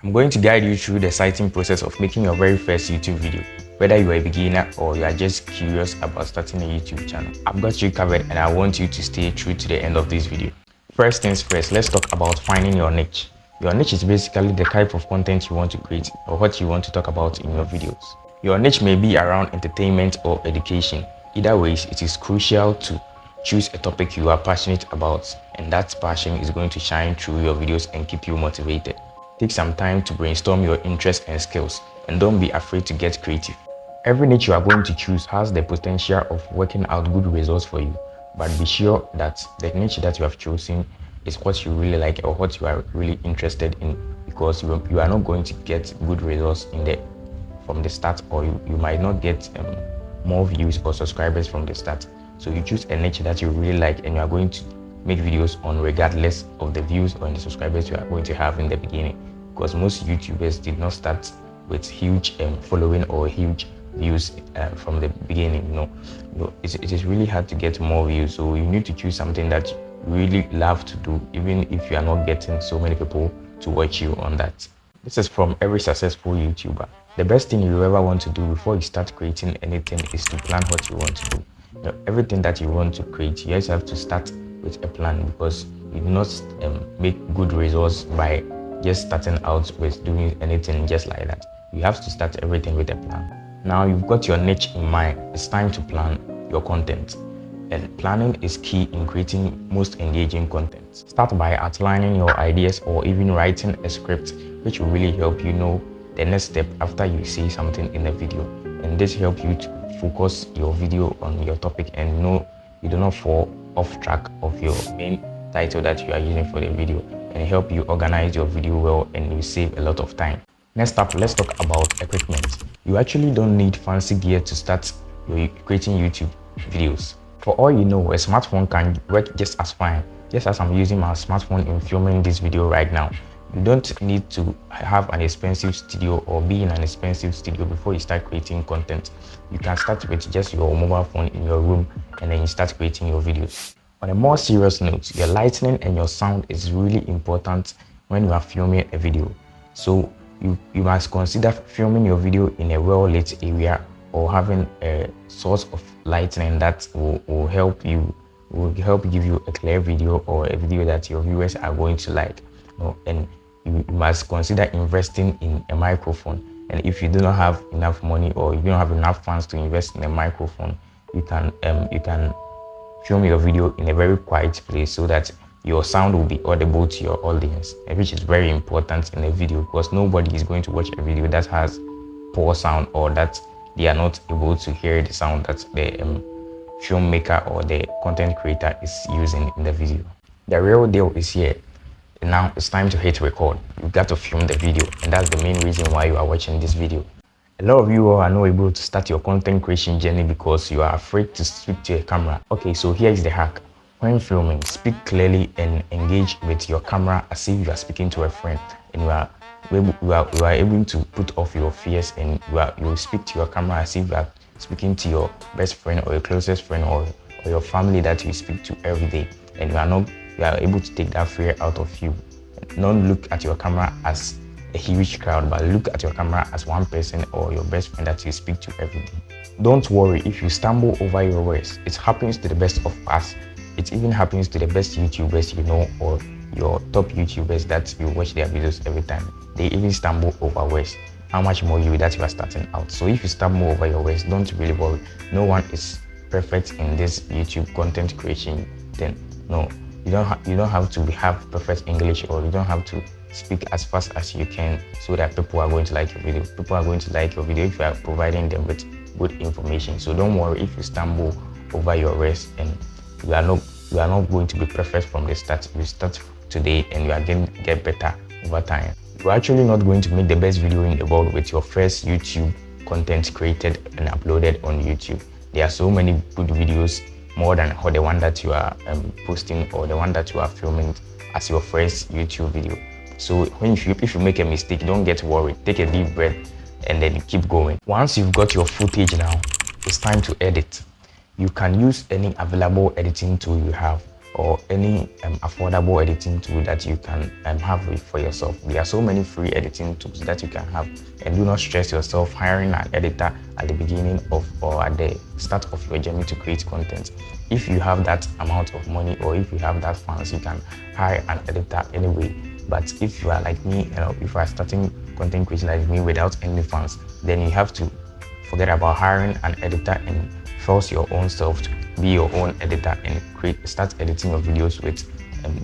I'm going to guide you through the exciting process of making your very first YouTube video, whether you are a beginner or you are just curious about starting a YouTube channel. I've got you covered and I want you to stay true to the end of this video. First things first, let's talk about finding your niche. Your niche is basically the type of content you want to create or what you want to talk about in your videos. Your niche may be around entertainment or education. Either ways, it is crucial to choose a topic you are passionate about, and that passion is going to shine through your videos and keep you motivated. Take some time to brainstorm your interests and skills, and don't be afraid to get creative. Every niche you are going to choose has the potential of working out good results for you, but be sure that the niche that you have chosen is what you really like or what you are really interested in, because you are not going to get good results from the start, or you might not get more views or subscribers from the start. So you choose a niche that you really like and you are going to make videos on regardless of the views or the subscribers you are going to have in the beginning, because most YouTubers did not start with huge following or huge views from the beginning. It is really hard to get more views, so you need to choose something that you really love to do, even if you are not getting so many people to watch you on that. This is from every successful YouTuber. The best thing you ever want to do before you start creating anything is to plan what you want to do. Everything that you want to create, you just have to start with a plan, because you do not make good results by just starting out with doing anything just like that. You have to start everything with a plan. Now you've got your niche in mind, it's time to plan your content. And planning is key in creating most engaging content. Start by outlining your ideas or even writing a script, which will really help you know the next step after you see something in the video. And this helps you to focus your video on your topic and you do not fall off track of your main title that you are using for the video, and help you organize your video well, and you save a lot of time. Next up, let's talk about equipment. You actually don't need fancy gear to start creating YouTube videos. For all you know, a smartphone can work just as fine, just as I'm using my smartphone in filming this video right now. You don't need to have an expensive studio or be in an expensive studio before you start creating content. You can start with just your mobile phone in your room and then you start creating your videos. On a more serious note, your lighting and your sound is really important when you are filming a video. So you must consider filming your video in a well-lit area, or having a source of lighting that will help give you a clear video, or a video that your viewers are going to like. And you must consider investing in a microphone. And if you do not have enough money, or you don't have enough funds to invest in a microphone, you can film your video in a very quiet place so that your sound will be audible to your audience, which is very important in a video, because nobody is going to watch a video that has poor sound, or that they are not able to hear the sound that the filmmaker or the content creator is using in the video. The real deal is here. Now it's time to hit record. You've got to film the video, and that's the main reason why you are watching this video. A lot of you are not able to start your content creation journey because you are afraid to speak to a camera. Okay, so here is the hack. When filming, speak clearly and engage with your camera as if you are speaking to a friend, and you are able to put off your fears, and you speak to your camera as if you are speaking to your best friend or your closest friend, or your family that you speak to every day, and you are able to take that fear out of you. Don't look at your camera as a huge crowd, but look at your camera as one person or your best friend that you speak to every day. Don't worry if you stumble over your words. It happens to the best of us. It even happens to the best YouTubers you know, or your top YouTubers that you watch their videos every time. They even stumble over words. How much more you that you are starting out? So if you stumble over your words, don't really worry. No one is perfect in this YouTube content creation. Then no, you don't have to have perfect English, or you don't have to speak as fast as you can so that people are going to like your video. People are going to like your video if you are providing them with good information. So don't worry if you stumble over your words, and you are not going to be perfect from the start. You start today and you are going to get better over time. You're actually not going to make the best video in the world with your first YouTube content created and uploaded on YouTube. There are so many good videos, more than the one that you are posting, or the one that you are filming as your first YouTube video. So if you make a mistake, don't get worried. Take a deep breath and then keep going. Once you've got your footage now, it's time to edit. You can use any available editing tool you have. or any affordable editing tool that you can have for yourself. There are so many free editing tools that you can have, and do not stress yourself hiring an editor at the beginning of or at the start of your journey to create content. If you have that amount of money, or if you have that funds, you can hire an editor anyway. But if you are like me, if you are starting content creation like me without any funds, then you have to forget about hiring an editor and force your own self to be your own editor and start editing your videos with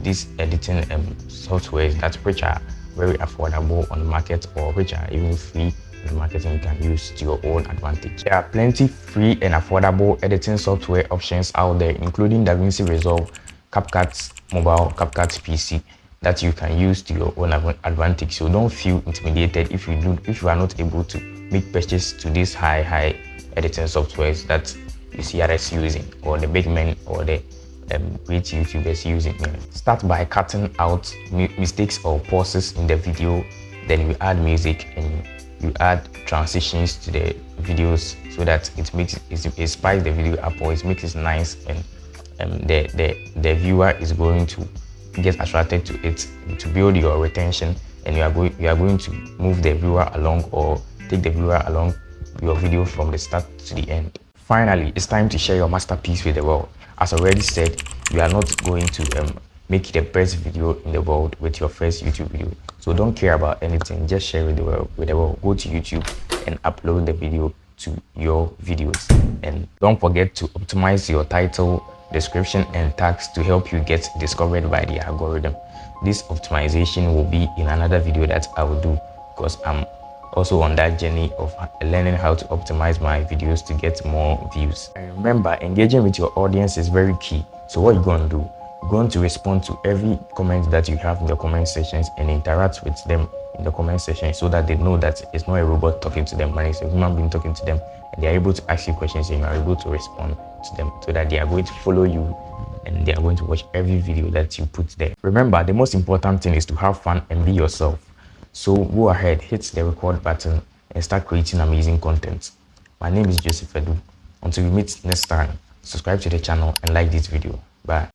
these editing softwares which are very affordable on the market, or which are even free in the market, and you can use to your own advantage. There are plenty free and affordable editing software options out there, including DaVinci Resolve, CapCut Mobile, CapCut PC, that you can use to your own advantage. So don't feel intimidated if you are not able to make purchase to these high editing softwares that you see others using, or the big men or the great YouTubers using. Start by cutting out mistakes or pauses in the video. Then you add music and you add transitions to the videos so that it spices the video up, or it makes it nice, and the viewer is going to get attracted to it, to build your retention, and you are going to move the viewer along, or take the viewer along your video from the start to the end. Finally, it's time to share your masterpiece with the world. As already said, you are not going to make the best video in the world with your first YouTube video. So don't care about anything, just share with the world. Go to YouTube and upload the video to your videos. And don't forget to optimize your title, description, and tags to help you get discovered by the algorithm. This optimization will be in another video that I will do, because I'm also on that journey of learning how to optimize my videos to get more views. And remember, engaging with your audience is very key. So what you're going to do, you're going to respond to every comment that you have in the comment sections and interact with them in the comment section, so that they know that it's not a robot talking to them, but it's a human being talking to them, and they are able to ask you questions and you are able to respond to them, so that they are going to follow you and they are going to watch every video that you put there. Remember, the most important thing is to have fun and be yourself. So go ahead, hit the record button and start creating amazing content. My name is Joseph Edu. Until we meet next time, subscribe to the channel and like this video. Bye.